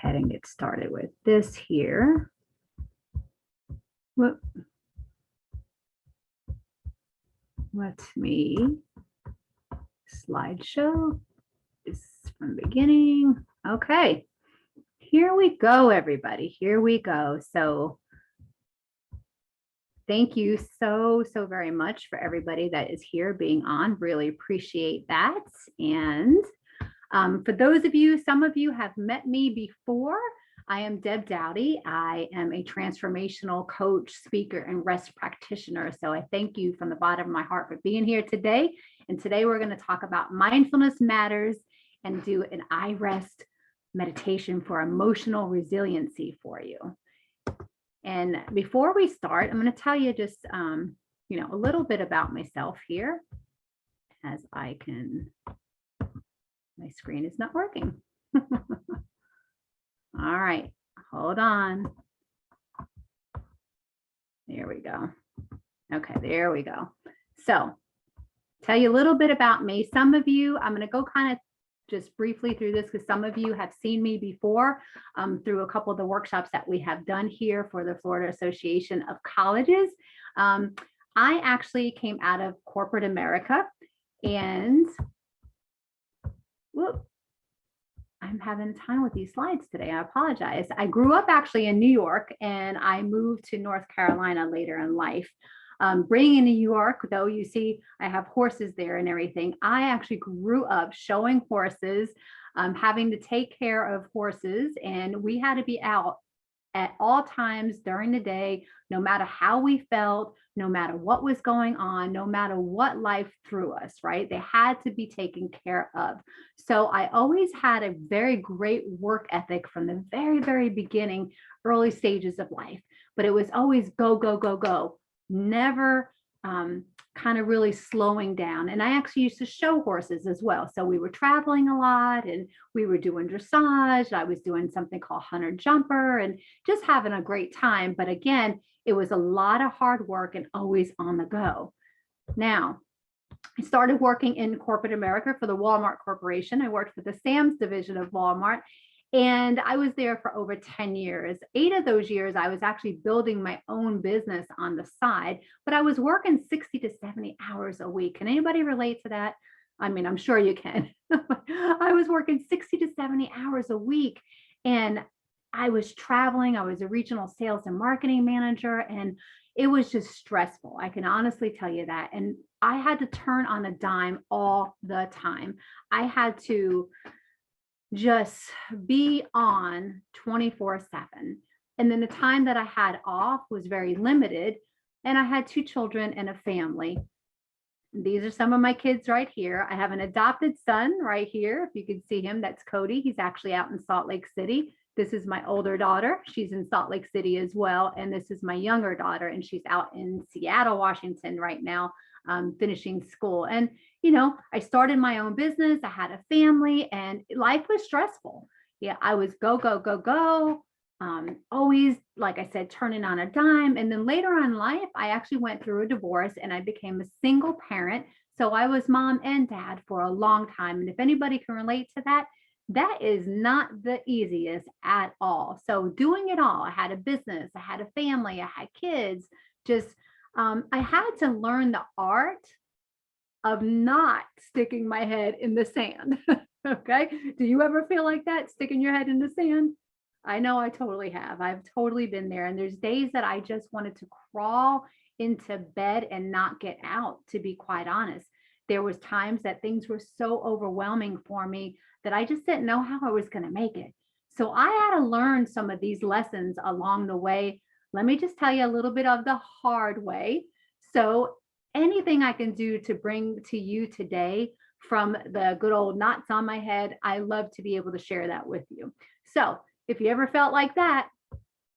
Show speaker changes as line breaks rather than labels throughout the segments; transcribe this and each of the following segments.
ahead and get started with this here. Whoop. Let me slideshow this from the beginning. Okay, here we go, everybody. Here we go. So thank you so very much for everybody that is here being on. Really appreciate that. And for those of you, some of you have met me before. I am Deb Dowdy. I am a transformational coach, speaker, and rest practitioner. So I thank you from the bottom of my heart for being here today. And today we're going to talk about mindfulness matters and do an iRest meditation for emotional resiliency for you. And before we start, I'm going to tell you just, a little bit about myself here, as I can. My screen is not working. All right, hold on. There we go. Okay, there we go. So tell you a little bit about me. Some of you, I'm going to go kind of just briefly through this because some of you have seen me before through a couple of the workshops that we have done here for the Florida Association of Colleges. I actually came out of corporate America, and whoop, I'm having time with these slides today. I apologize. I grew up actually in New York, and I moved to North Carolina later in life. Being in New York, though, you see, I have horses there and everything. I actually grew up showing horses, having to take care of horses, and we had to be out at all times during the day, no matter how we felt, no matter what was going on, no matter what life threw us, right? They had to be taken care of. So I always had a very great work ethic from the very beginning, early stages of life, but it was always go, go, go, go. Never kind of really slowing down. And I actually used to show horses as well. So we were traveling a lot, and we were doing dressage. I was doing something called hunter jumper and just having a great time. But again, it was a lot of hard work and always on the go. Now, I started working in corporate America for the Walmart Corporation. I worked for the Sam's division of Walmart. And I was there for over 10 years. 8 of those years, I was actually building my own business on the side, but I was working 60 to 70 hours a week. Can anybody relate to that? I mean, I'm sure you can. I was working 60 to 70 hours a week, and I was traveling. I was a regional sales and marketing manager, and it was just stressful. I can honestly tell you that. And I had to turn on a dime all the time. I had to just be on 24/7. And then the time that I had off was very limited. And I had 2 children and a family. These are some of my kids right here. I have an adopted son right here. If you can see him, that's Cody. He's actually out in Salt Lake City. This is my older daughter. She's in Salt Lake City as well. And this is my younger daughter, and she's out in Seattle, Washington right now, finishing school. And I started my own business. I had a family, and life was stressful. Yeah, I was go, go, go, go. Always, like I said, turning on a dime. And then later on in life, I actually went through a divorce, and I became a single parent. So I was mom and dad for a long time. And if anybody can relate to that, that is not the easiest at all. So doing it all, I had a business, I had a family, I had kids, I had to learn the art of not sticking my head in the sand. Okay. Do you ever feel like that, sticking your head in the sand? I know I totally have. I've totally been there. And there's days that I just wanted to crawl into bed and not get out, to be quite honest. There was times that things were so overwhelming for me that I just didn't know how I was going to make it. So I had to learn some of these lessons along the way. Let me just tell you a little bit of the hard way. So anything I can do to bring to you today from the good old knots on my head, I love to be able to share that with you. So if you ever felt like that,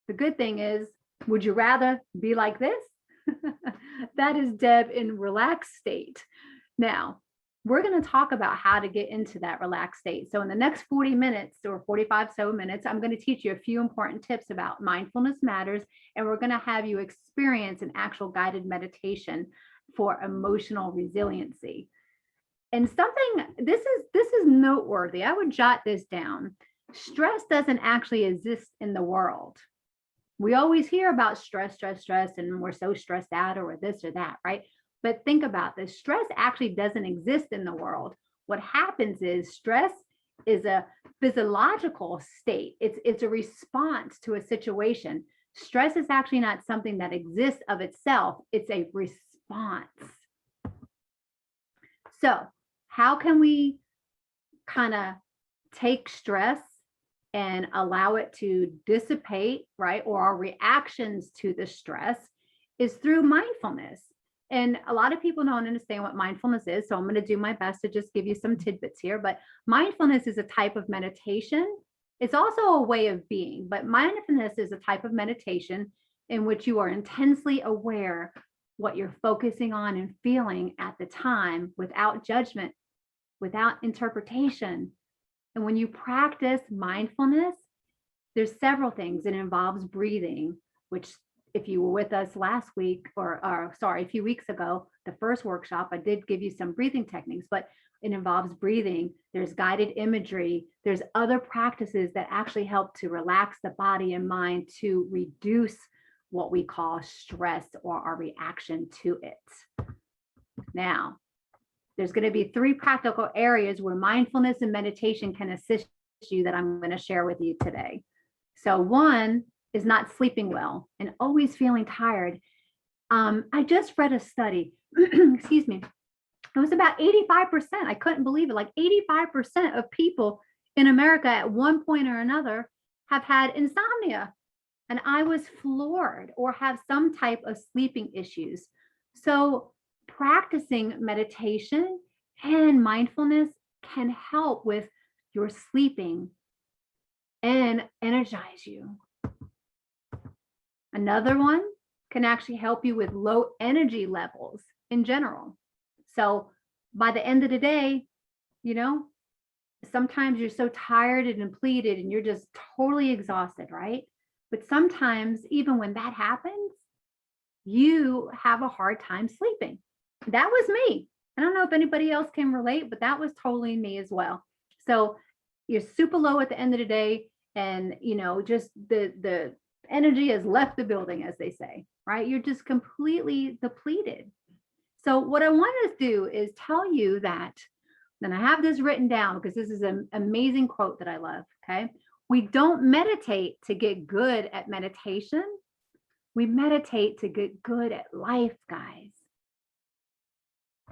the good thing is, would you rather be like this? That is Deb in relaxed state. Now, we're going to talk about how to get into that relaxed state. So in the next 40 minutes or 45 so minutes, I'm going to teach you a few important tips about mindfulness matters, and we're going to have you experience an actual guided meditation for emotional resiliency. And something, this is noteworthy. I would jot this down. stress doesn't actually exist in the world. We always hear about stress, stress, stress, and we're so stressed out or this or that, right? But think about this, stress actually doesn't exist in the world. What happens is stress is a physiological state. It's a response to a situation. Stress is actually not something that exists of itself. It's a response. So how can we kind of take stress and allow it to dissipate, right? Or our reactions to the stress is through mindfulness. And a lot of people don't understand what mindfulness is. So I'm going to do my best to just give you some tidbits here. But mindfulness is a type of meditation. It's also a way of being, but mindfulness is a type of meditation in which you are intensely aware what you're focusing on and feeling at the time without judgment, without interpretation. And when you practice mindfulness, there's several things. It involves breathing, which if you were with us last week, or sorry, a few weeks ago, the first workshop, I did give you some breathing techniques, but it involves breathing. There's guided imagery. There's other practices that actually help to relax the body and mind to reduce what we call stress or our reaction to it. Now, there's going to be 3 practical areas where mindfulness and meditation can assist you that I'm going to share with you today. So one is not sleeping well and always feeling tired. I just read a study, excuse me, it was about 85%. I couldn't believe it. Like 85% of people in America at one point or another have had insomnia. And I was floored, or have some type of sleeping issues. So practicing meditation and mindfulness can help with your sleeping and energize you. Another one can actually help you with low energy levels in general. So by the end of the day, you know, sometimes you're so tired and depleted and you're just totally exhausted, right? But sometimes even when that happens, you have a hard time sleeping. That was me. I don't know if anybody else can relate, but that was totally me as well. So you're super low at the end of the day, and you know, just the energy has left the building, as they say, right? You're just completely depleted. So what I want to do is tell you that, and I have this written down because this is an amazing quote that I love, okay? We don't meditate to get good at meditation. We meditate to get good at life, guys.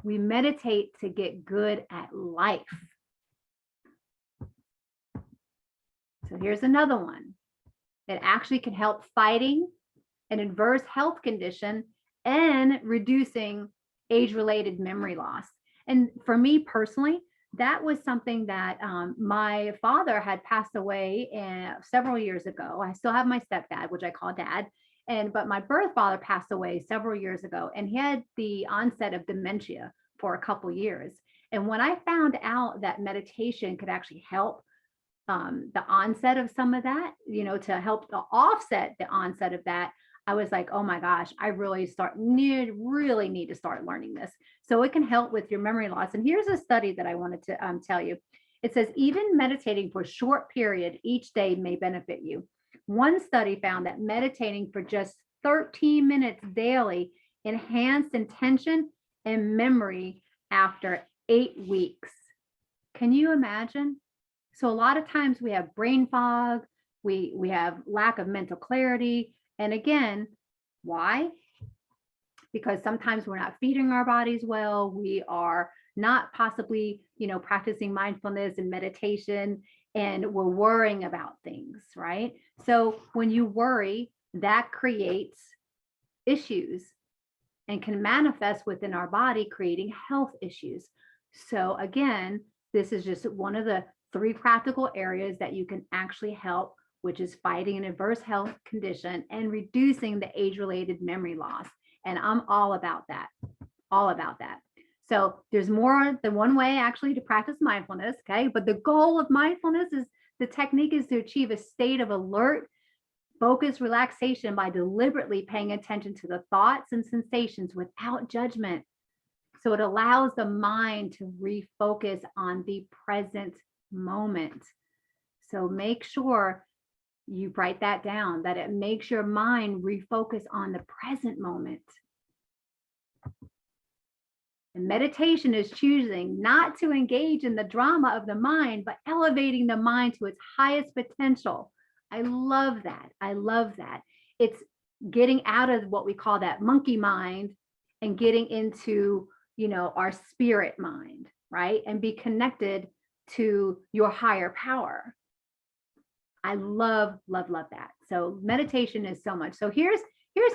We meditate to get good at life. So here's another one. It actually can help fighting an adverse health condition and reducing age-related memory loss. And for me personally, that was something that my father had passed away several years ago. I still have my stepdad, which I call dad, but my birth father passed away several years ago, and he had the onset of dementia for a couple years. And when I found out that meditation could actually help the onset of some of that, you know, to help to offset the onset of that, I was like, oh my gosh, I really need to start learning this. So it can help with your memory loss. And here's a study that I wanted to tell you. It says even meditating for a short period each day may benefit you. One study found that meditating for just 13 minutes daily enhanced attention and memory after 8 weeks. Can you imagine? So a lot of times we have brain fog, we have lack of mental clarity. And again, why? Because sometimes we're not feeding our bodies well. We are not possibly, you know, practicing mindfulness and meditation, and we're worrying about things, right? So when you worry, that creates issues and can manifest within our body, creating health issues. So again, this is just one of the 3 practical areas that you can actually help, which is fighting an adverse health condition and reducing the age-related memory loss. And I'm all about that, all about that. So there's more than one way actually to practice mindfulness, okay? But the goal of mindfulness is, the technique is to achieve a state of alert, focused relaxation by deliberately paying attention to the thoughts and sensations without judgment. So it allows the mind to refocus on the present moment. So make sure you write that down, that it makes your mind refocus on the present moment. And meditation is choosing not to engage in the drama of the mind, but elevating the mind to its highest potential. I love that. I love that. It's getting out of what we call that monkey mind and getting into, our spirit mind, right? And be connected to your higher power. I love, love, love that. So meditation is so much. So here's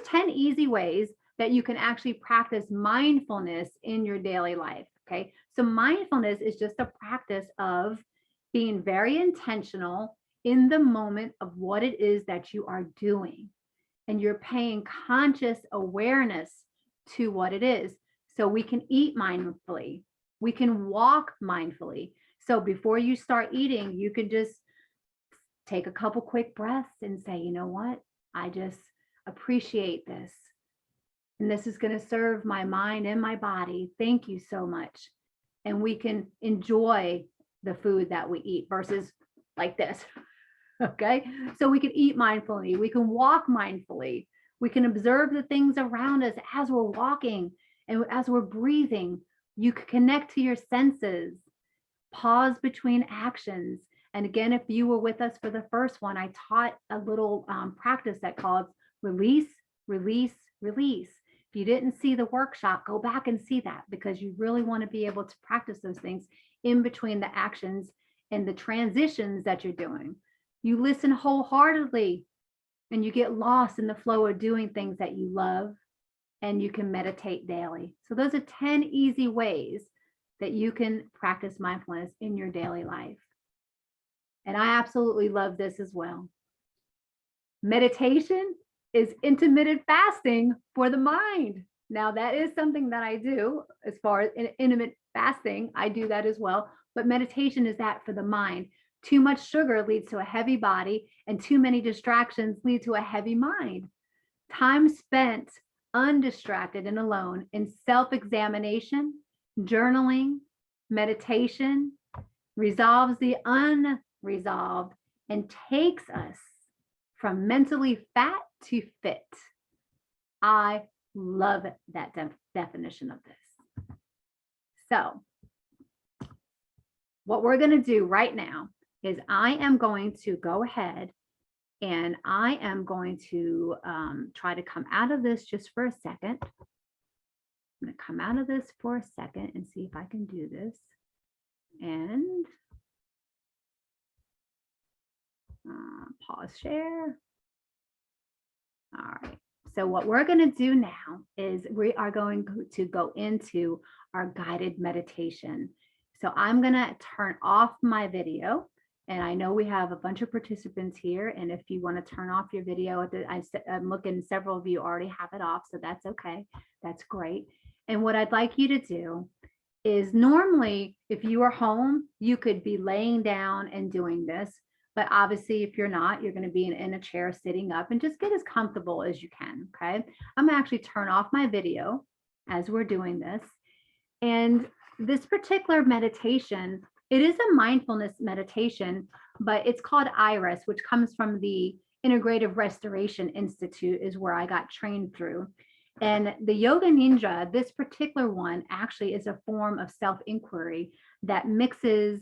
10 easy ways that you can actually practice mindfulness in your daily life. Okay. So mindfulness is just a practice of being very intentional in the moment of what it is that you are doing. And you're paying conscious awareness to what it is. So we can eat mindfully. We can walk mindfully. So before you start eating, you can just take a couple quick breaths and say, you know what? I just appreciate this. And this is going to serve my mind and my body. Thank you so much. And we can enjoy the food that we eat versus like this. Okay. So we can eat mindfully. We can walk mindfully. We can observe the things around us as we're walking and as we're breathing. You can connect to your senses, pause between actions. And again, if you were with us for the first one, I taught a little practice that calls release, release, release. If you didn't see the workshop, go back and see that, because you really want to be able to practice those things in between the actions and the transitions that you're doing. You listen wholeheartedly and you get lost in the flow of doing things that you love, and you can meditate daily. So those are 10 easy ways that you can practice mindfulness in your daily life. And I absolutely love this as well. Meditation is intermittent fasting for the mind. Now, that is something that I do as far as intermittent fasting. I do that as well. But meditation is that for the mind. Too much sugar leads to a heavy body, and too many distractions lead to a heavy mind. Time spent undistracted and alone in self-examination, journaling, meditation resolves the unresolved and takes us from mentally fat to fit. I love that definition of this. So what we're going to do right now is I am going to go ahead and I am going to try to come out of this just for a second. I'm going to come out of this for a second and see if I can do this. And pause share. All right. So what we're going to do now is we are going to go into our guided meditation. So I'm going to turn off my video. And I know we have a bunch of participants here. And if you want to turn off your video, I'm looking, several of you already have it off. So that's okay. That's great. And what I'd like you to do is, normally, if you are home, you could be laying down and doing this. But obviously, if you're not, you're going to be in a chair sitting up, and just get as comfortable as you can. Okay. I'm going to actually turn off my video as we're doing this. And this particular meditation, it is a mindfulness meditation, but it's called iRest, which comes from the Integrative Restoration Institute, is where I got trained through. And the Yoga Nidra, this particular one, actually is a form of self-inquiry that mixes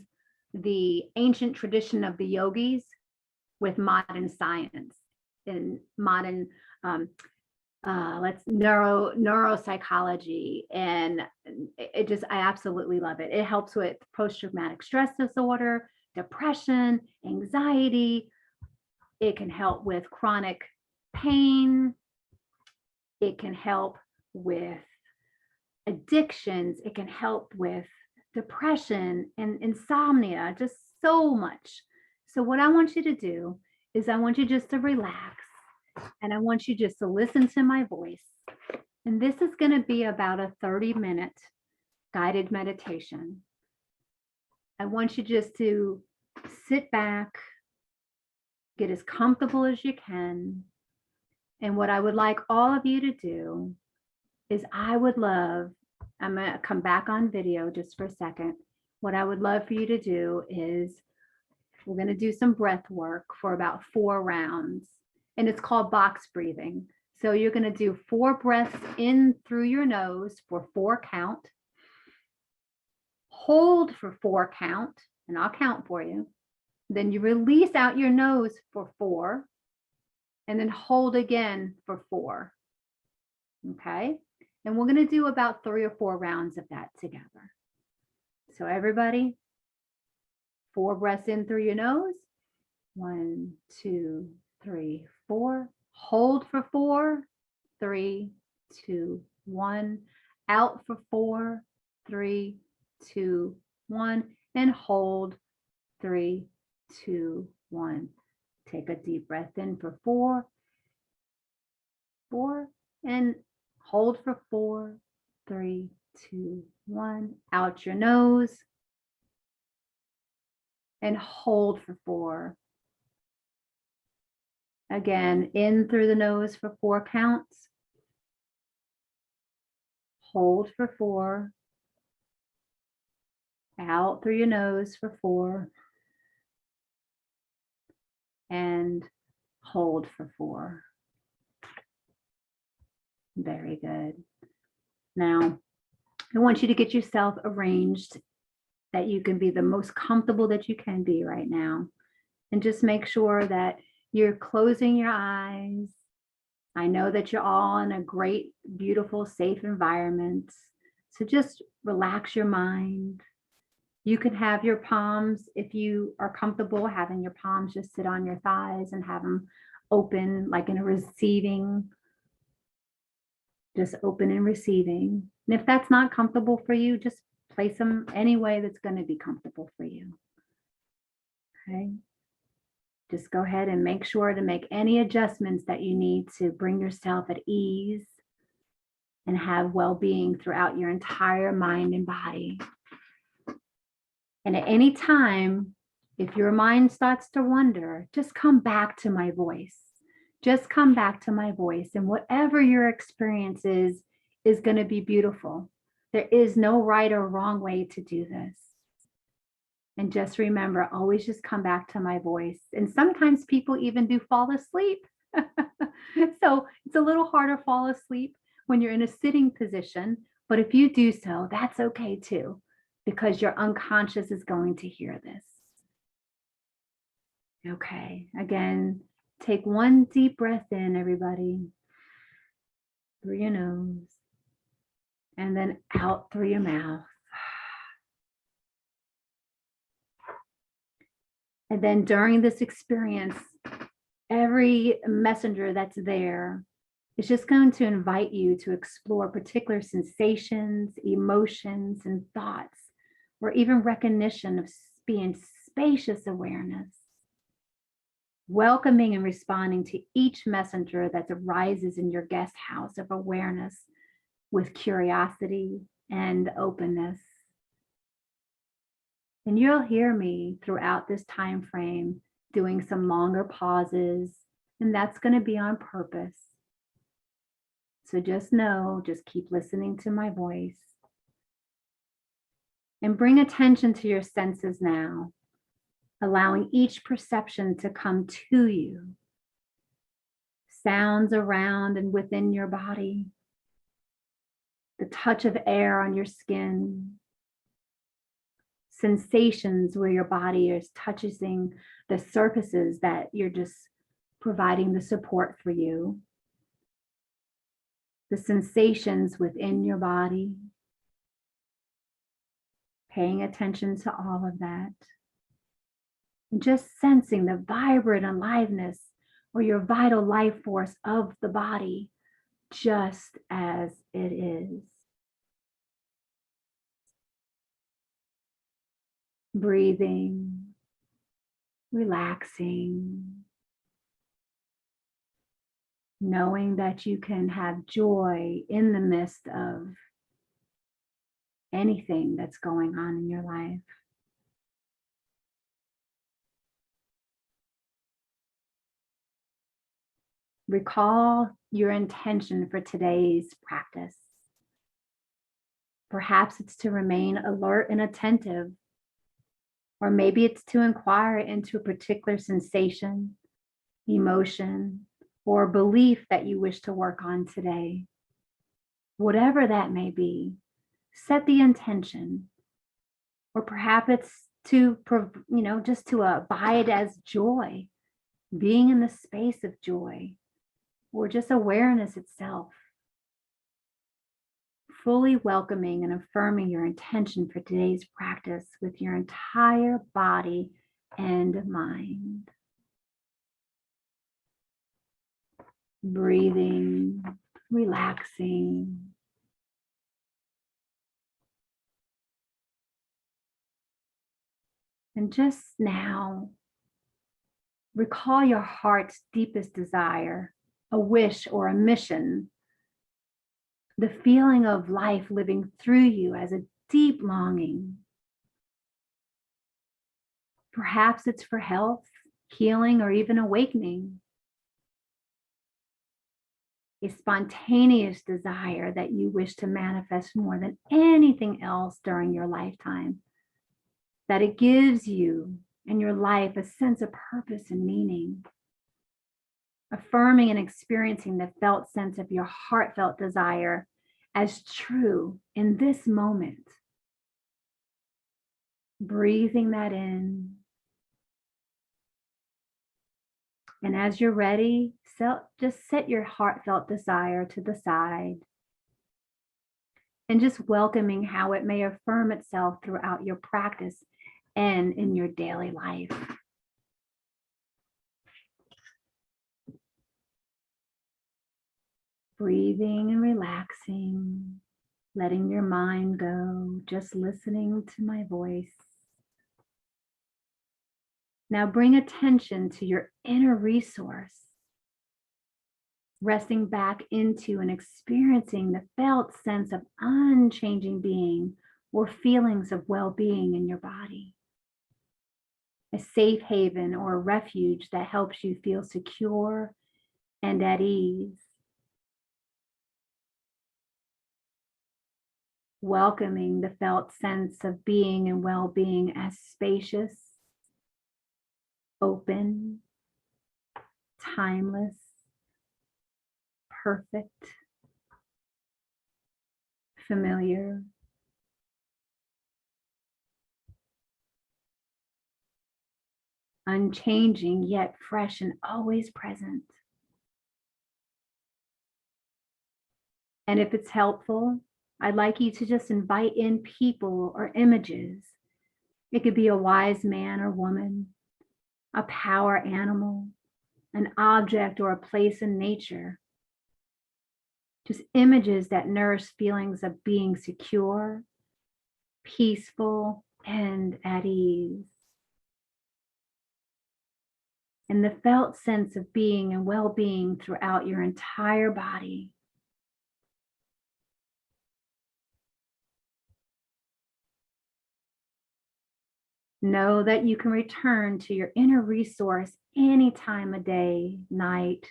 the ancient tradition of the yogis with modern science and modern neuropsychology. And I absolutely love it. It helps with post-traumatic stress disorder, depression, anxiety. It can help with chronic pain. It can help with addictions. It can help with depression and insomnia, just so much. So what I want you to do is I want you just to relax, and I want you just to listen to my voice. And this is going to be about a 30-minute guided meditation. I want you just to sit back, get as comfortable as you can. And what I would like all of you to do is, I'm going to come back on video just for a second. What I would love for you to do is We're going to do some breath work for about 4 rounds, and it's called box breathing. So you're going to do 4 breaths in through your nose for 4 count, hold for 4 count, and I'll count for you. Then you release out your nose for 4, and then hold again for 4. Okay. And we're going to do about 3 or 4 rounds of that together. So everybody, 4 breaths in through your nose. 1, 2, 3, 4. Hold for 4, 3, 2, 1. Out for 4, 3, 2, 1. And hold 3, 2, 1. Take a deep breath in for 4, 4, and hold for 4, 3, 2, 1. Out your nose and hold for 4. Again, in through the nose for 4 counts. Hold for 4. Out through your nose for 4. And hold for 4. Very good. Now, I want you to get yourself arranged that you can be the most comfortable that you can be right now. And just make sure that you're closing your eyes. I know that you're all in a great, beautiful, safe environment. So just relax your mind. You can have your palms, if you are comfortable having your palms just sit on your thighs and have them open, like in a receiving, just open and receiving. And if that's not comfortable for you, just place them any way that's going to be comfortable for you. Okay. Just go ahead and make sure to make any adjustments that you need to bring yourself at ease and have well-being throughout your entire mind and body. And at any time, if your mind starts to wander, just come back to my voice. Just come back to my voice, and whatever your experience is going to be beautiful. There is no right or wrong way to do this. And just remember, always just come back to my voice. And sometimes people even do fall asleep. So it's a little harder to fall asleep when you're in a sitting position. But if you do so, that's okay too, because your unconscious is going to hear this. Okay, again, take one deep breath in, everybody, through your nose, and then out through your mouth. And then during this experience, every messenger that's there is just going to invite you to explore particular sensations, emotions, and thoughts, or even recognition of being spacious awareness. Welcoming and responding to each messenger that arises in your guest house of awareness with curiosity and openness. And you'll hear me throughout this time frame doing some longer pauses, and that's going to be on purpose. So just know, just keep listening to my voice. And bring attention to your senses now, allowing each perception to come to you. Sounds around and within your body, the touch of air on your skin, sensations where your body is touching the surfaces that you're just providing the support for you, the sensations within your body, paying attention to all of that, and just sensing the vibrant aliveness or your vital life force of the body just as it is. Breathing, relaxing, knowing that you can have joy in the midst of anything that's going on in your life. Recall your intention for today's practice. Perhaps it's to remain alert and attentive Or maybe it's to inquire into a particular sensation, emotion, or belief that you wish to work on today. Whatever that may be, set the intention. Or perhaps it's to, just to abide as joy, being in the space of joy, or just awareness itself. Fully welcoming and affirming your intention for today's practice with your entire body and mind. Breathing, relaxing. And just now, recall your heart's deepest desire, a wish or a mission, the feeling of life living through you as a deep longing. Perhaps it's for health, healing, or even awakening. A spontaneous desire that you wish to manifest more than anything else during your lifetime. That it gives you and your life a sense of purpose and meaning. Affirming and experiencing the felt sense of your heartfelt desire as true in this moment. Breathing that in. And as you're ready, just set your heartfelt desire to the side. And just welcoming how it may affirm itself throughout your practice and in your daily life. Breathing and relaxing, letting your mind go, just listening to my voice. Now bring attention to your inner resource, resting back into and experiencing the felt sense of unchanging being or feelings of well-being in your body. A safe haven or a refuge that helps you feel secure and at ease. Welcoming the felt sense of being and well-being as spacious, open, timeless, perfect, familiar, unchanging yet fresh and always present. And if it's helpful, I'd like you to just invite in people or images. It could be a wise man or woman, a power animal, an object or a place in nature. Just images that nourish feelings of being secure, peaceful, and at ease. And the felt sense of being and well-being throughout your entire body. Know that you can return to your inner resource any time of day, night,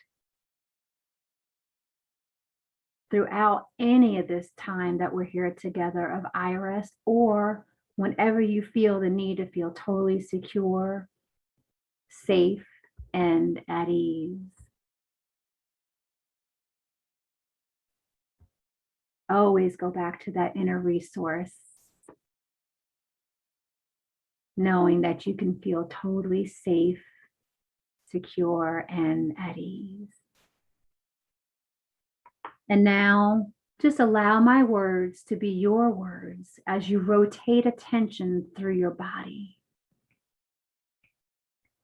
throughout any of this time that we're here together of iRest, or whenever you feel the need to feel totally secure, safe, and at ease. Always go back to that inner resource, knowing that you can feel totally safe, secure, and at ease. And now, just allow my words to be your words as you rotate attention through your body.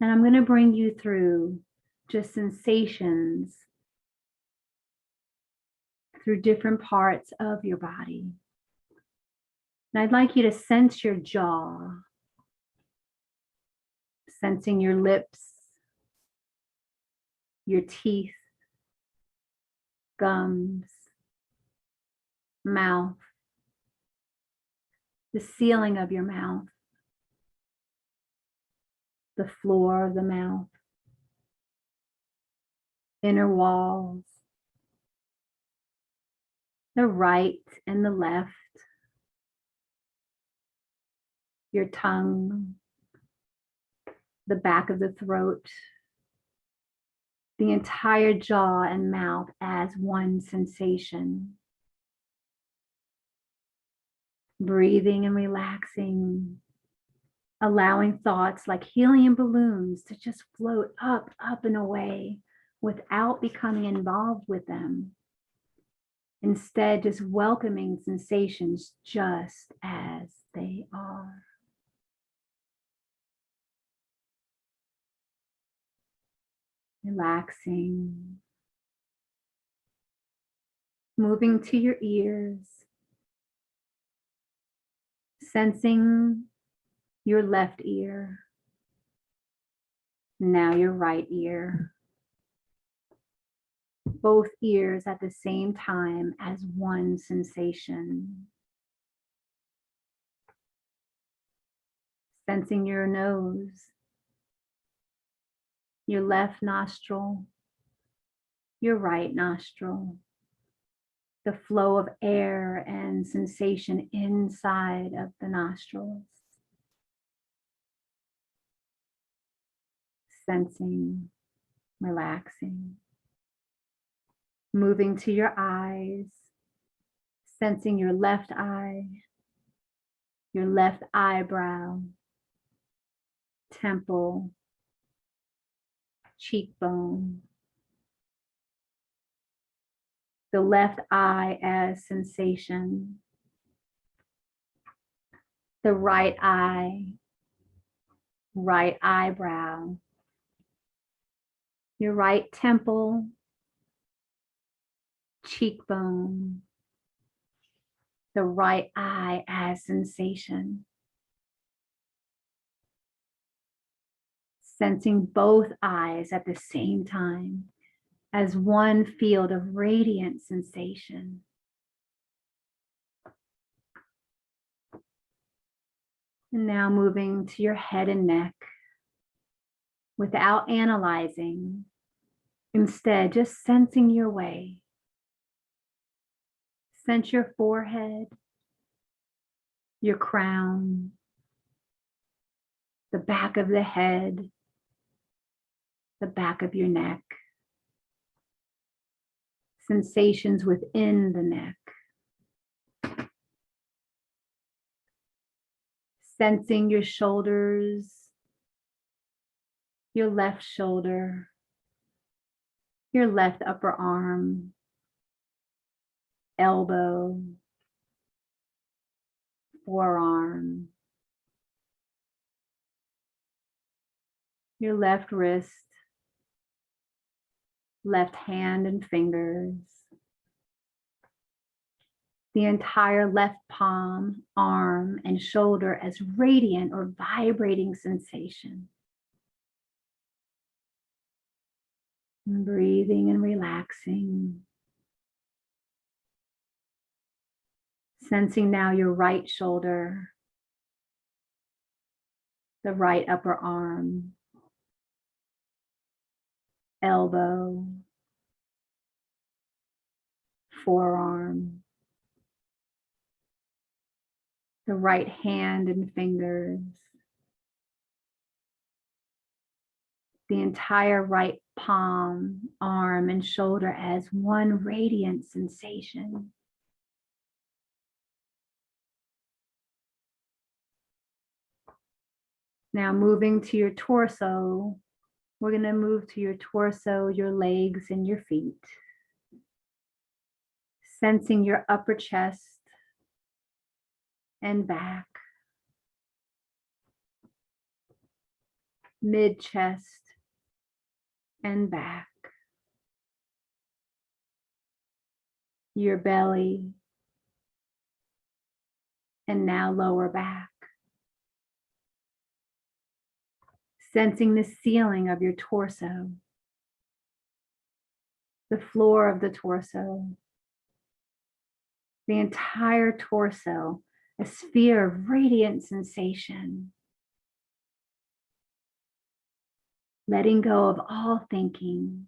And I'm going to bring you through just sensations through different parts of your body. And I'd like you to sense your jaw, sensing your lips, your teeth, gums, mouth, the ceiling of your mouth, the floor of the mouth, inner walls, the right and the left, your tongue, the back of the throat, the entire jaw and mouth as one sensation. Breathing and relaxing, allowing thoughts like helium balloons to just float up, up and away without becoming involved with them. Instead, just welcoming sensations just as they are. Relaxing. Moving to your ears. Sensing your left ear. Now your right ear. Both ears at the same time as one sensation. Sensing your nose, your left nostril, your right nostril, the flow of air and sensation inside of the nostrils. Sensing, relaxing. Moving to your eyes, sensing your left eye, your left eyebrow, temple, cheekbone, the left eye as sensation, the right eye, right eyebrow, your right temple, cheekbone, the right eye as sensation. Sensing both eyes at the same time as one field of radiant sensation. And now moving to your head and neck without analyzing, instead just sensing your way. Sense your forehead, your crown, the back of the head, the back of your neck, sensations within the neck. Sensing your shoulders, your left shoulder, your left upper arm, elbow, forearm, your left wrist, left hand and fingers, the entire left palm, arm, and shoulder as radiant or vibrating sensation. And breathing and relaxing. Sensing now your right shoulder, the right upper arm, elbow, forearm, the right hand and fingers, the entire right palm, arm, and shoulder as one radiant sensation. Now moving to your torso, we're going to move to your torso, your legs, and your feet. Sensing your upper chest and back, mid chest and back, your belly, and now lower back. Sensing the ceiling of your torso, the floor of the torso, the entire torso, a sphere of radiant sensation. Letting go of all thinking.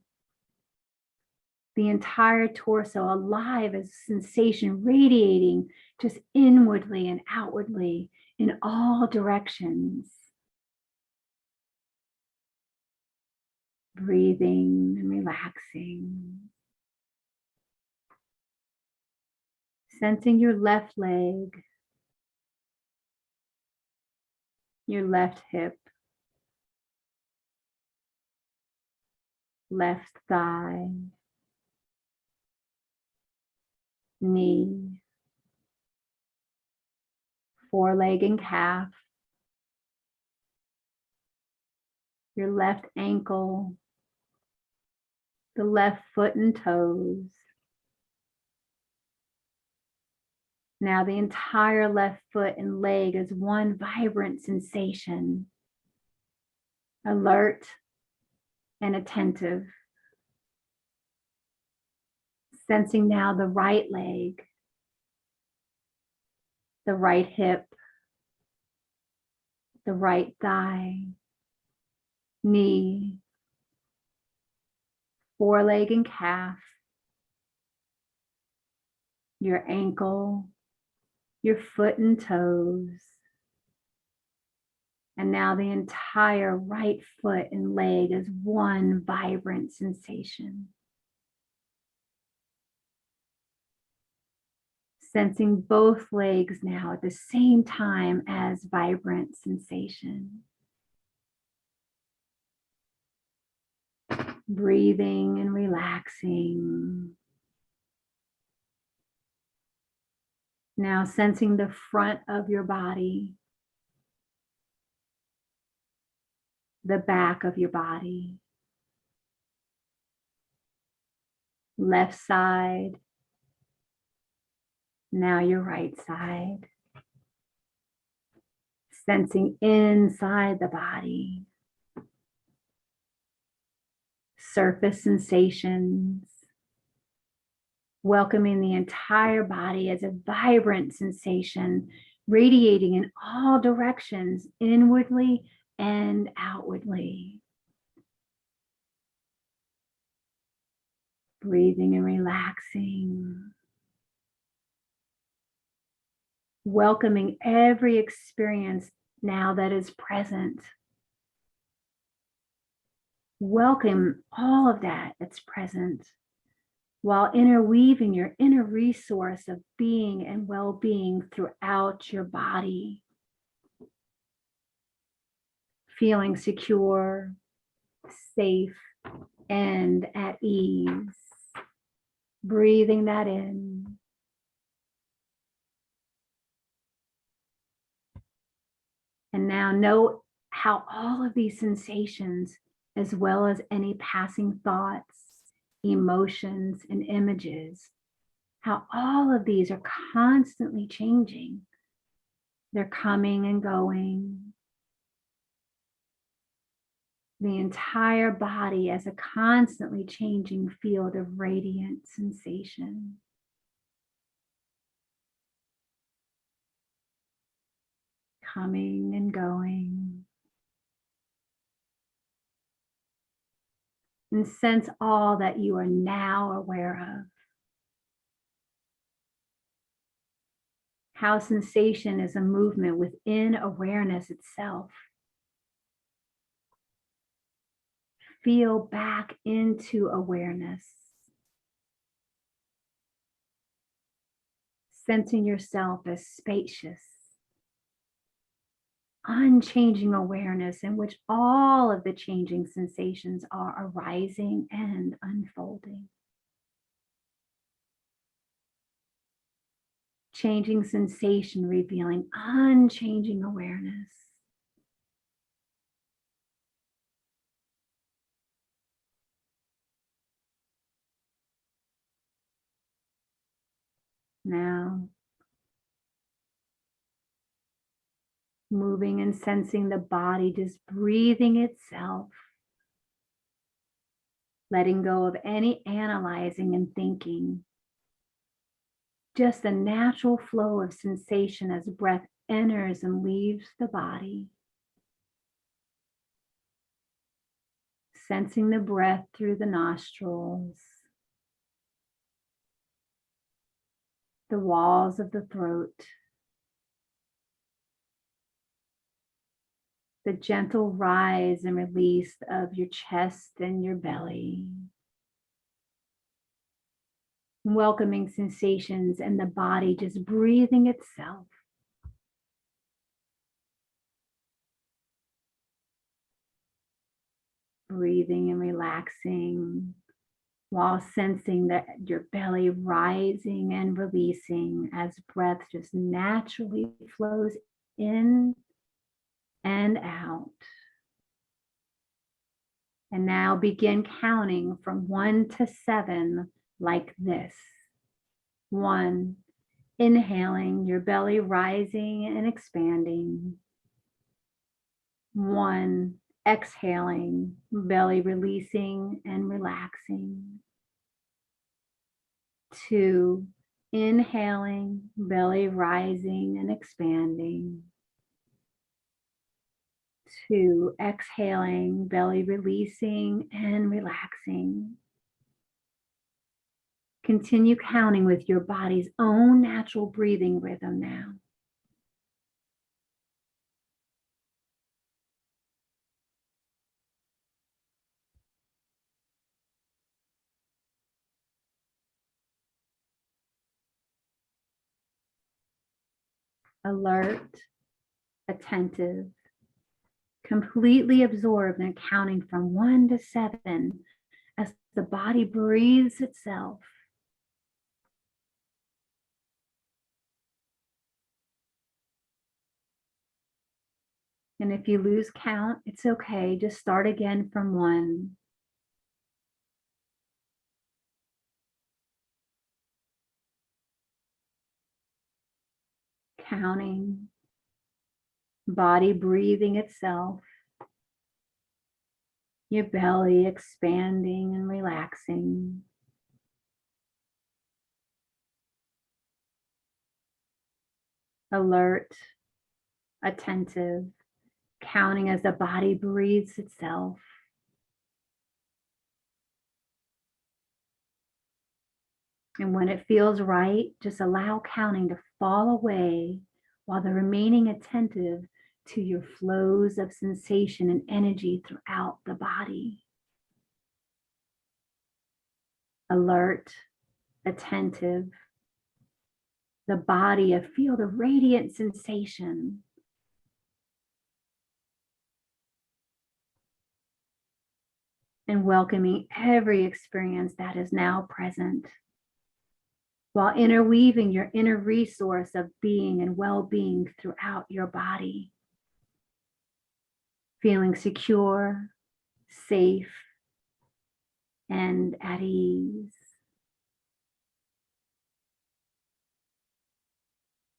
The entire torso alive as sensation radiating just inwardly and outwardly in all directions. breathing and relaxing. Sensing your left leg, your left hip, left thigh, knee, foreleg and calf, your left ankle, the left foot and toes. Now the entire left foot and leg is one vibrant sensation, alert and attentive. Sensing now the right leg, the right hip, the right thigh, knee, foreleg and calf, your ankle, your foot and toes. And now the entire right foot and leg is one vibrant sensation. Sensing both legs now at the same time as vibrant sensation. Breathing and relaxing. Now sensing the front of your body, the back of your body, left side, now your right side. Sensing inside the body, surface sensations, welcoming the entire body as a vibrant sensation, radiating in all directions, inwardly and outwardly. Breathing and relaxing. Welcoming every experience now that is present. Welcome all of that that's present, while interweaving your inner resource of being and well-being throughout your body. Feeling secure, safe, and at ease. Breathing that in. And now know how all of these sensations, as well as any passing thoughts, emotions, and images, how all of these are constantly changing. They're coming and going. The entire body as a constantly changing field of radiant sensation. Coming and going. And sense all that you are now aware of. How sensation is a movement within awareness itself. Feel back into awareness. Sensing yourself as spacious, unchanging awareness in which all of the changing sensations are arising and unfolding. Changing sensation revealing unchanging awareness. Now, moving and sensing the body just breathing itself, letting go of any analyzing and thinking. Just the natural flow of sensation as breath enters and leaves the body. Sensing the breath through the nostrils, the walls of the throat, the gentle rise and release of your chest and your belly. Welcoming sensations and the body just breathing itself. Breathing and relaxing while sensing that your belly rising and releasing as breath just naturally flows in and out. And now begin counting from 1 to 7 like this. 1, inhaling, your belly rising and expanding. 1, exhaling, belly releasing and relaxing. 2, inhaling, belly rising and expanding. 2, exhaling, belly releasing and relaxing. Continue counting with your body's own natural breathing rhythm now. Alert, attentive, completely absorbed and counting from 1 to 7 as the body breathes itself. And if you lose count, it's okay. Just start again from 1. Counting, body breathing itself, your belly expanding and relaxing. Alert, attentive, counting as the body breathes itself. And when it feels right, just allow counting to fall away while the remaining attentive to your flows of sensation and energy throughout the body. Alert, attentive, the body, feel the radiant sensation. And welcoming every experience that is now present, while interweaving your inner resource of being and well-being throughout your body. Feeling secure, safe, and at ease.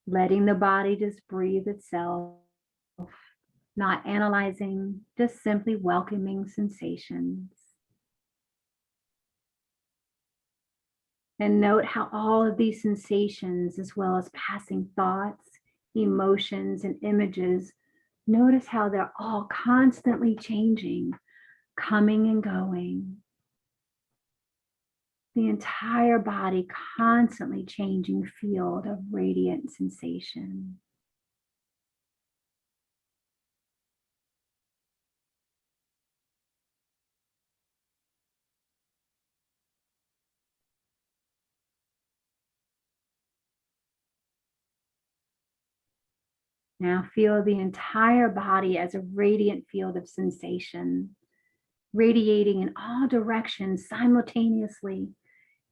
Letting the body just breathe itself, not analyzing, just simply welcoming sensations. And note how all of these sensations, as well as passing thoughts, emotions, and images, notice how they're all constantly changing, coming and going. The entire body constantly changing field of radiant sensation. Now feel the entire body as a radiant field of sensation, radiating in all directions simultaneously,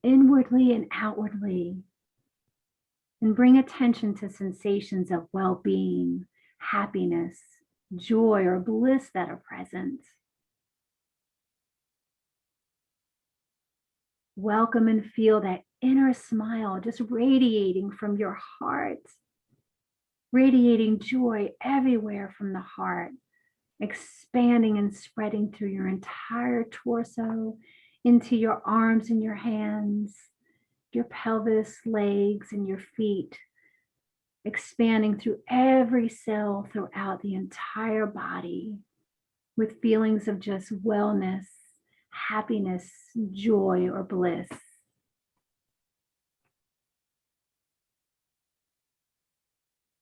inwardly and outwardly. And bring attention to sensations of well-being, happiness, joy, or bliss that are present. Welcome and feel that inner smile just radiating from your heart, radiating joy everywhere from the heart, expanding and spreading through your entire torso, into your arms and your hands, your pelvis, legs, and your feet, expanding through every cell throughout the entire body with feelings of just wellness, happiness, joy, or bliss.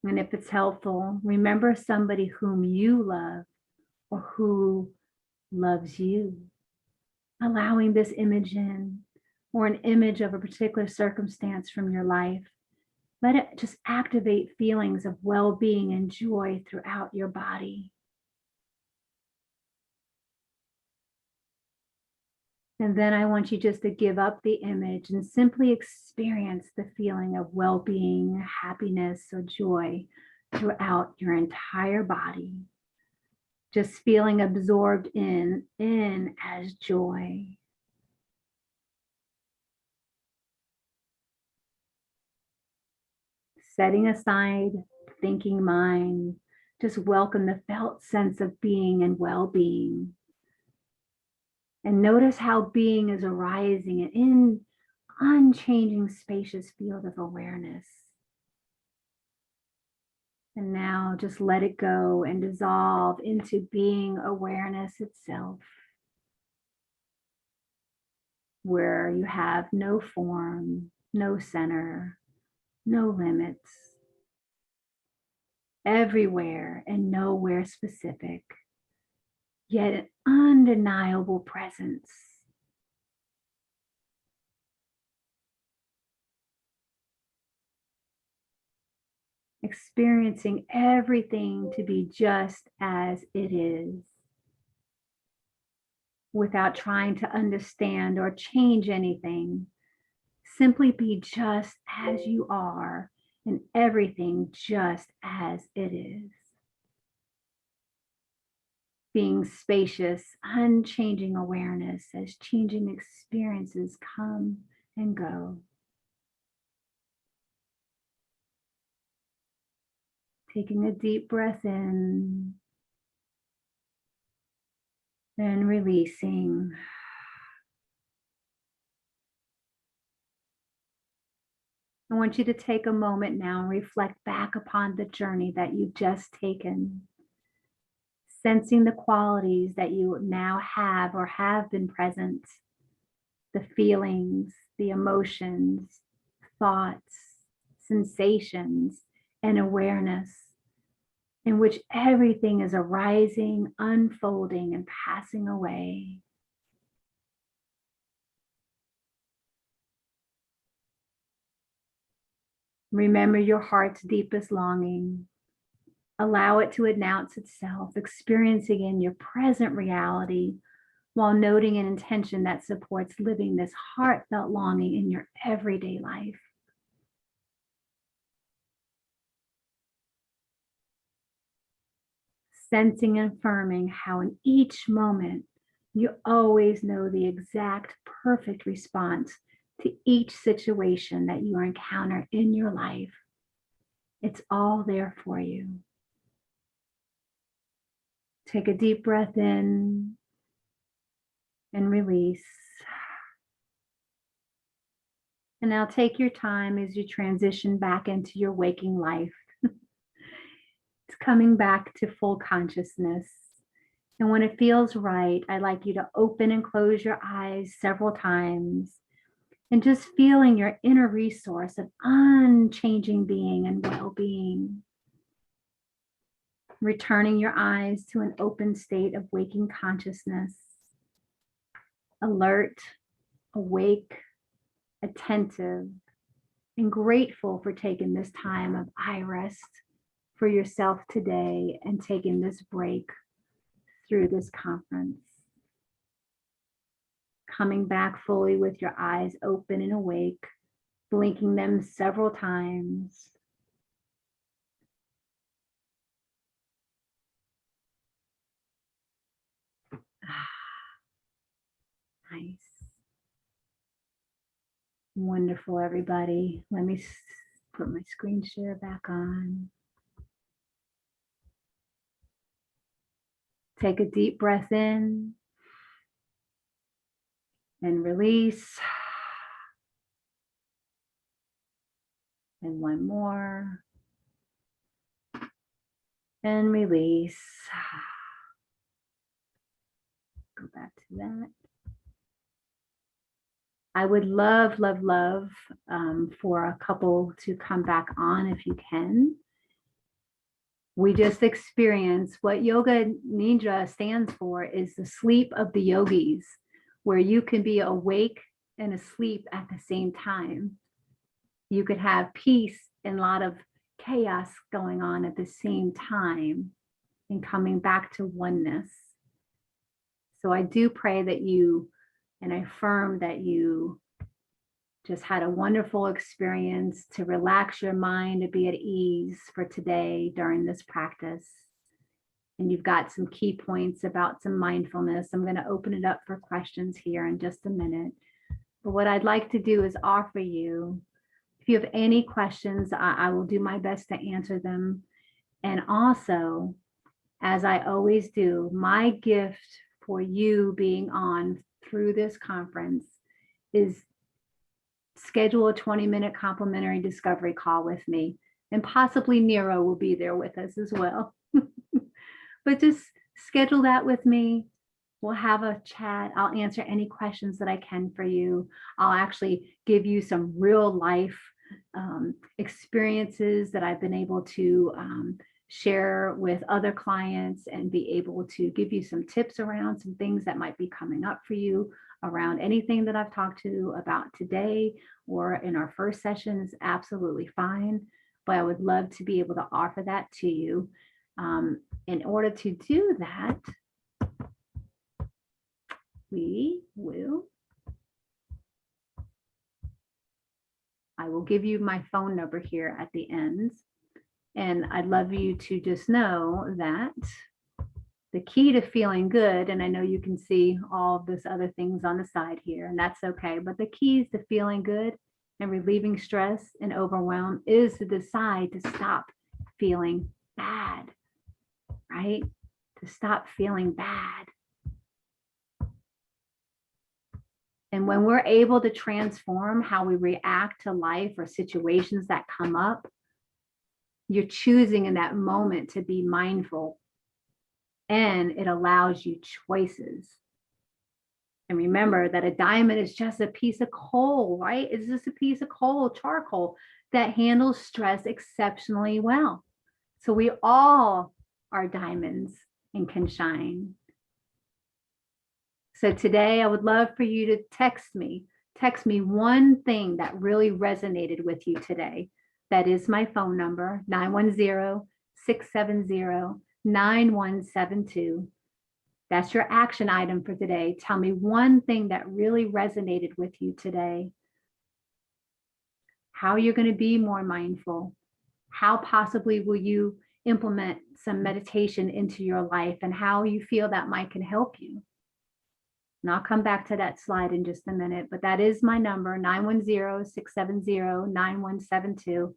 And if it's helpful, remember somebody whom you love or who loves you. Allowing this image in, or an image of a particular circumstance from your life. Let it just activate feelings of well-being and joy throughout your body. And then I want you just to give up the image and simply experience the feeling of well-being, happiness, or joy throughout your entire body. Just feeling absorbed in as joy. Setting aside thinking mind, just welcome the felt sense of being and well-being. And notice how being is arising in unchanging spacious field of awareness. And now just let it go and dissolve into being awareness itself, where you have no form, no center, no limits, everywhere and nowhere specific, yet an undeniable presence. Experiencing everything to be just as it is, without trying to understand or change anything. Simply be just as you are, and everything just as it is. Being spacious, unchanging awareness as changing experiences come and go. Taking a deep breath in and releasing. I want you to take a moment now and reflect back upon the journey that you've just taken, sensing the qualities that you now have or have been present, the feelings, the emotions, thoughts, sensations, and awareness, in which everything is arising, unfolding, and passing away. Remember your heart's deepest longing. Allow it to announce itself, experiencing in your present reality, while noting an intention that supports living this heartfelt longing in your everyday life. Sensing and affirming how in each moment you always know the exact perfect response to each situation that you encounter in your life. It's all there for you. Take a deep breath in and release. And now take your time as you transition back into your waking life. It's coming back to full consciousness. And when it feels right, I'd like you to open and close your eyes several times and just feeling your inner resource of unchanging being and well-being. Returning your eyes to an open state of waking consciousness, alert, awake, attentive, and grateful for taking this time of iRest for yourself today and taking this break through this conference. Coming back fully with your eyes open and awake, blinking them several times. Nice. Wonderful, everybody. Let me put my screen share back on. Take a deep breath in and release. And one more. And release. Go back to that. I would love, love, love for a couple to come back on if you can. We just experience what Yoga Nidra stands for is the sleep of the yogis, where you can be awake and asleep at the same time. You could have peace and a lot of chaos going on at the same time and coming back to oneness. So I do pray that you, and I affirm that you just had a wonderful experience to relax your mind, to be at ease for today during this practice. And you've got some key points about some mindfulness. I'm going to open it up for questions here in just a minute. But what I'd like to do is offer you, if you have any questions, I will do my best to answer them. And also, as I always do, my gift for you being on through this conference is schedule a 20-minute complimentary discovery call with me. And possibly Nero will be there with us as well. But just schedule that with me. We'll have a chat. I'll answer any questions that I can for you. I'll actually give you some real life experiences that I've been able to share with other clients and be able to give you some tips around some things that might be coming up for you around anything that I've talked to about today or in our first session is absolutely fine. But I would love to be able to offer that to you. In order to do that, I will give you my phone number here at the end. And I'd love you to just know that the key to feeling good, and I know you can see all of this other things on the side here, and that's okay, but the keys to feeling good and relieving stress and overwhelm is to decide to stop feeling bad, right? To stop feeling bad. And when we're able to transform how we react to life or situations that come up, you're choosing in that moment to be mindful, and it allows you choices. And remember that a diamond is just a piece of coal, right? It's just a piece of coal, charcoal, that handles stress exceptionally well. So we all are diamonds and can shine. So today I would love for you to text me one thing that really resonated with you today. That is my phone number, 910-670-9172. That's your action item for today. Tell me one thing that really resonated with you today. How you're going to be more mindful. How possibly will you implement some meditation into your life, and how you feel that might can help you. And I'll come back to that slide in just a minute, but that is my number, 910-670-9172.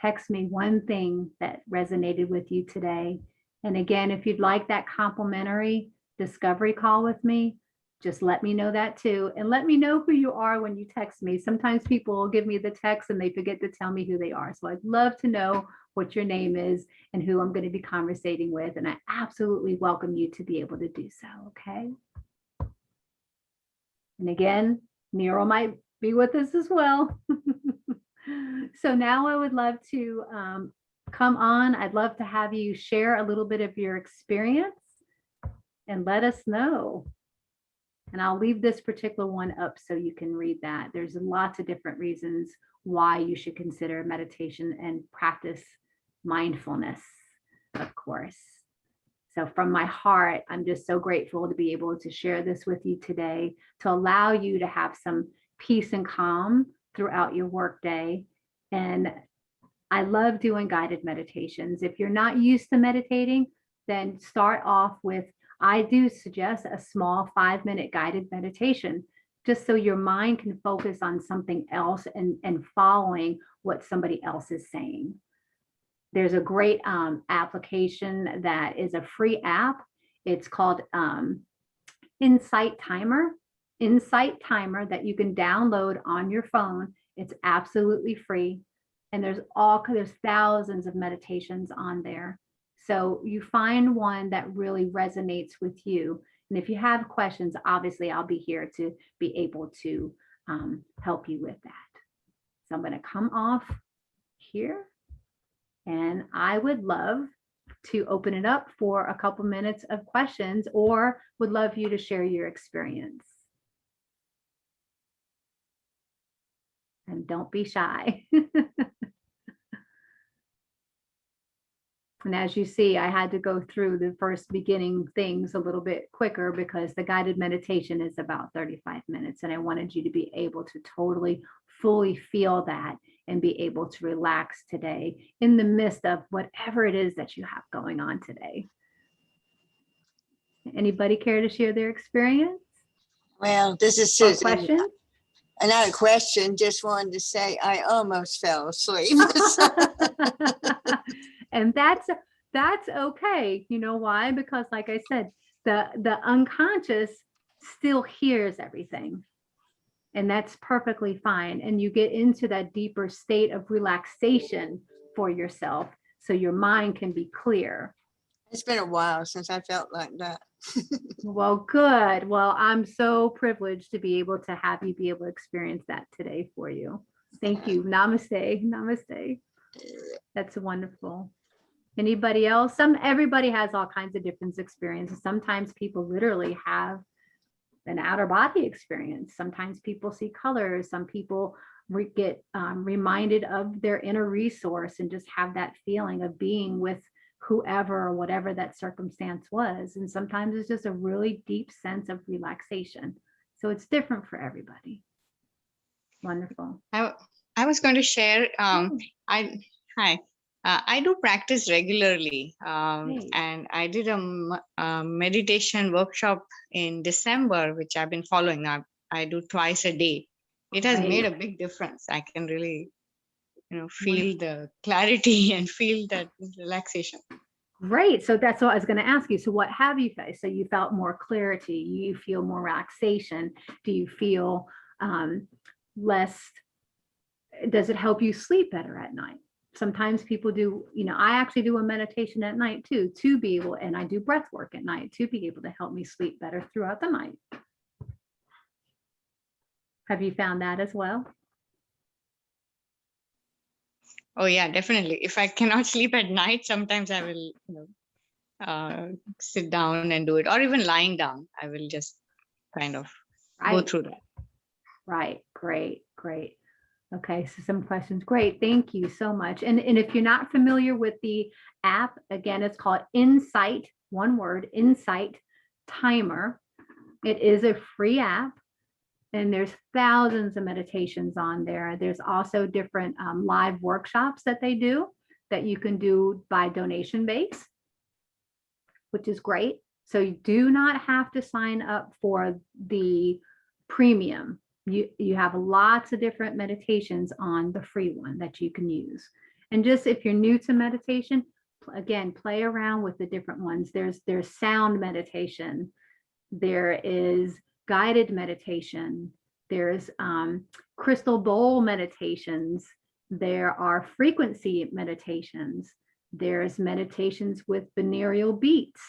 Text me one thing that resonated with you today. And again, if you'd like that complimentary discovery call with me, just let me know that too. And let me know who you are when you text me. Sometimes people will give me the text and they forget to tell me who they are. So I'd love to know what your name is and who I'm going to be conversating with. And I absolutely welcome you to be able to do so, okay? And again, Nero might be with us as well. So now I would love to come on. I'd love to have you share a little bit of your experience and let us know. And I'll leave this particular one up so you can read that. There's lots of different reasons why you should consider meditation and practice mindfulness, of course. So from my heart, I'm just so grateful to be able to share this with you today, to allow you to have some peace and calm throughout your workday. And I love doing guided meditations. If you're not used to meditating, then start off with, I do suggest a small 5-minute guided meditation, just so your mind can focus on something else and following what somebody else is saying. There's a great application that is a free app. It's called Insight Timer that you can download on your phone. It's absolutely free. And there's thousands of meditations on there. So you find one that really resonates with you. And if you have questions, obviously I'll be here to be able to help you with that. So I'm going to come off here. And I would love to open it up for a couple minutes of questions, or would love you to share your experience. And don't be shy. And as you see, I had to go through the first beginning things a little bit quicker because the guided meditation is about 35 minutes. And I wanted you to be able to totally, fully feel that and be able to relax today in the midst of whatever it is that you have going on today. Anybody care to share their experience?
Well, this is
Or
Susan.
questions?
Not a question, just wanted to say I almost fell asleep.
And that's okay. You know why? Because like I said, the unconscious still hears everything. And that's perfectly fine. And you get into that deeper state of relaxation for yourself so your mind can be clear.
It's been a while since I felt like that.
Well, good. Well, I'm so privileged to be able to have you be able to experience that today for you. Thank you. Namaste. Namaste. That's wonderful. Anybody else? Everybody has all kinds of different experiences. Sometimes people literally have an outer body experience. Sometimes people see colors. Some people get reminded of their inner resource and just have that feeling of being with whoever or whatever that circumstance was. And sometimes it's just a really deep sense of relaxation. So it's different for everybody. Wonderful.
I was going to share. I do practice regularly, and I did a meditation workshop in December, which I've been following up. I do twice a day. It has made a big difference. I can really, feel the clarity and feel that relaxation.
Great. So that's what I was going to ask you. So what have you felt? So you felt more clarity. You feel more relaxation. Do you feel less? Does it help you sleep better at night? Sometimes people do, I actually do a meditation at night too, to be able, and I do breath work at night to be able to help me sleep better throughout the night. Have you found that as well?
Oh yeah, definitely. If I cannot sleep at night, sometimes I will, sit down and do it, or even lying down. I will just kind of go through that.
Right. Great. Great. Okay. So some questions. Great. Thank you so much. And if you're not familiar with the app, again, it's called Insight, one word, Insight Timer. It is a free app. And there's thousands of meditations on there. There's also different live workshops that they do that you can do by donation base, which is great. So you do not have to sign up for the premium. You have lots of different meditations on the free one that you can use. And just if you're new to meditation, again, play around with the different ones. There's sound meditation. There is guided meditation. There's crystal bowl meditations. There are frequency meditations. There's meditations with binaural beats.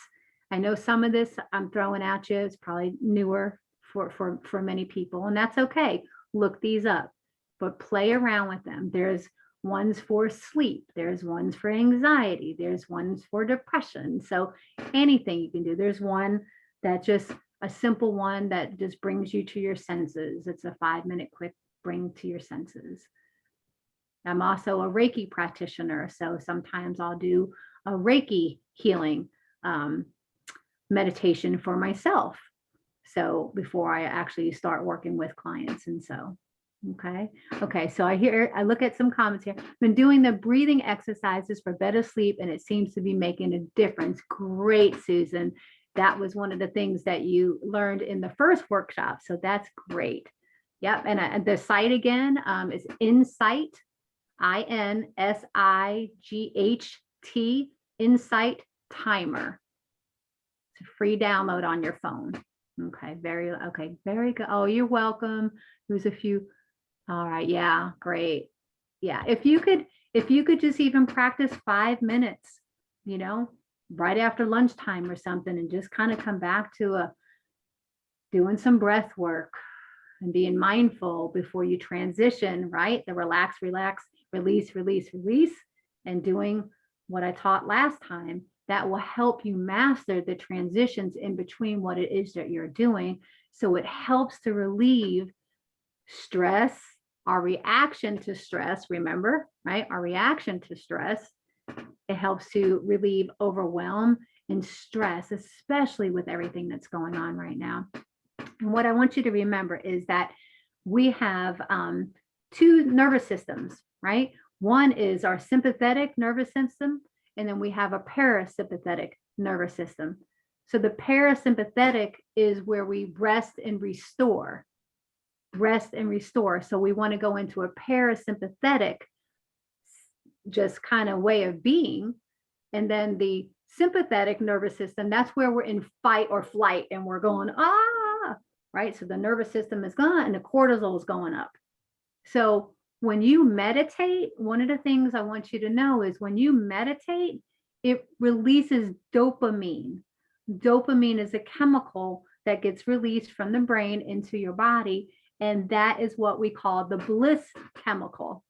I know some of this I'm throwing at you is probably newer for many people, and that's okay. Look these up, but play around with them. There's ones for sleep. There's ones for anxiety. There's ones for depression. So anything you can do. There's one that just a simple one that just brings you to your senses. It's a 5-minute quick bring to your senses. I'm also a Reiki practitioner. So sometimes I'll do a Reiki healing meditation for myself. So before I actually start working with clients. And so, okay. So I look at some comments here. I've been doing the breathing exercises for better sleep, and it seems to be making a difference. Great, Susan. That was one of the things that you learned in the first workshop. So that's great. Yep. And the site again is Insight, INSIGHT, Insight Timer. It's a free download on your phone. Okay. Very good. Oh, you're welcome. There's a few. All right. Yeah. Great. Yeah. If you could just even practice 5 minutes, right after lunchtime or something, and just kind of come back to doing some breath work and being mindful before you transition, right? The relax, release, and doing what I taught last time. that will help you master the transitions in between what it is that you're doing. So it helps to relieve stress, our reaction to stress, remember, right? Our reaction to stress. It helps to relieve overwhelm and stress, especially with everything that's going on right now. And what I want you to remember is that we have two nervous systems, right? One is our sympathetic nervous system, and then we have a parasympathetic nervous system. So the parasympathetic is where we rest and restore. Rest and restore. So we want to go into a parasympathetic just kind of way of being. And then the sympathetic nervous system, that's where we're in fight or flight and we're going, right? So the nervous system is gone and the cortisol is going up. So when you meditate, one of the things I want you to know is when you meditate, it releases dopamine. Dopamine is a chemical that gets released from the brain into your body. And that is what we call the bliss chemical,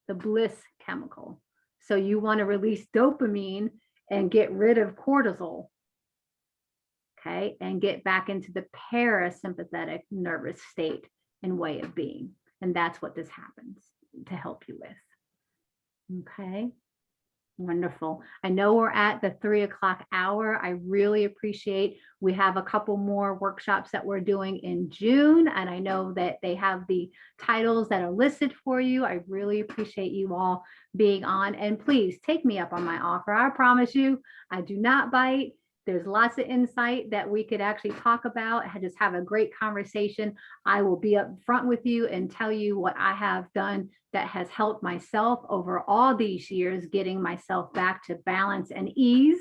the bliss chemical. So you want to release dopamine and get rid of cortisol, okay, and get back into the parasympathetic nervous state and way of being. And that's what this happens to help you with. Okay. Wonderful. I know we're at the 3 o'clock hour. I really appreciate, we have a couple more workshops that we're doing in June, and I know that they have the titles that are listed for you. I really appreciate you all being on, and please take me up on my offer. I promise you, I do not bite. There's lots of insight that we could actually talk about and just have a great conversation. I will be up front with you and tell you what I have done that has helped myself over all these years, getting myself back to balance and ease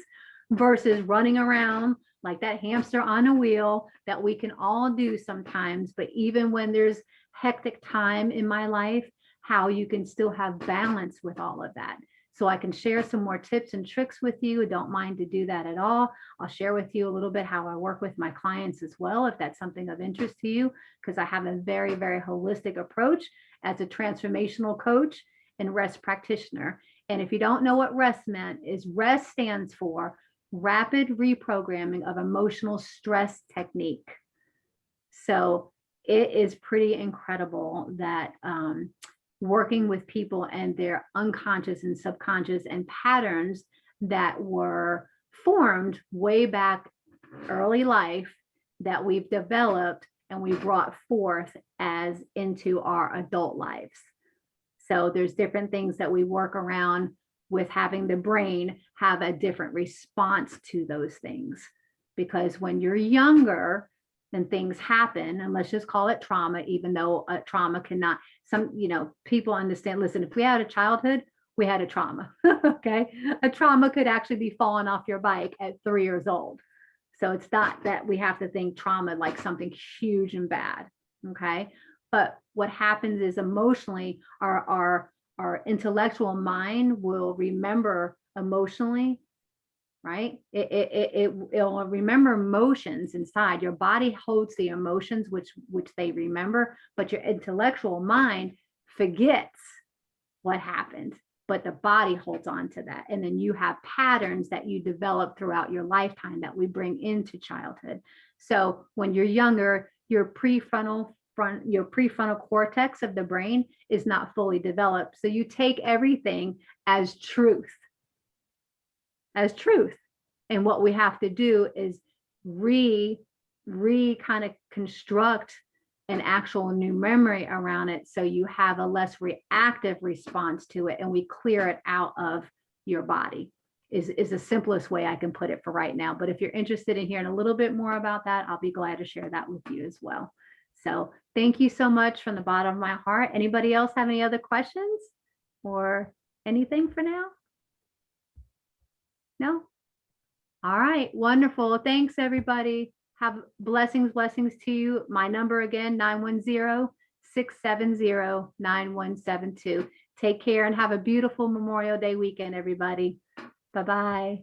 versus running around like that hamster on a wheel that we can all do sometimes. But even when there's hectic time in my life, how you can still have balance with all of that. So I can share some more tips and tricks with you. I don't mind to do that at all. I'll share with you a little bit how I work with my clients as well, if that's something of interest to you, because I have a very, very holistic approach as a transformational coach and rest practitioner. And if you don't know what rest meant, is rest stands for rapid reprogramming of emotional stress technique. So it is pretty incredible that working with people and their unconscious and subconscious and patterns that were formed way back early life that we've developed and we brought forth as into our adult lives. So there's different things that we work around with having the brain have a different response to those things. Because when you're younger, and things happen, and let's just call it trauma, even though a trauma cannot, people understand, listen, if we had a childhood, we had a trauma, okay? A trauma could actually be falling off your bike at 3 years old. So it's not that we have to think trauma like something huge and bad, okay? But what happens is emotionally, our intellectual mind will remember emotionally, right? It'll remember emotions inside. Your body holds the emotions which they remember, but your intellectual mind forgets what happened, but the body holds on to that. And then you have patterns that you develop throughout your lifetime that we bring into childhood. So when you're younger, your prefrontal cortex of the brain is not fully developed. So you take everything as truth. And what we have to do is kind of construct an actual new memory around it, so you have a less reactive response to it, and we clear it out of your body is the simplest way I can put it for right now. But if you're interested in hearing a little bit more about that, I'll be glad to share that with you as well. So thank you so much from the bottom of my heart. Anybody else have any other questions or anything for now? No? All right, wonderful. Thanks, everybody. Have blessings to you. My number again, 910-670-9172. Take care and have a beautiful Memorial Day weekend, everybody. Bye-bye.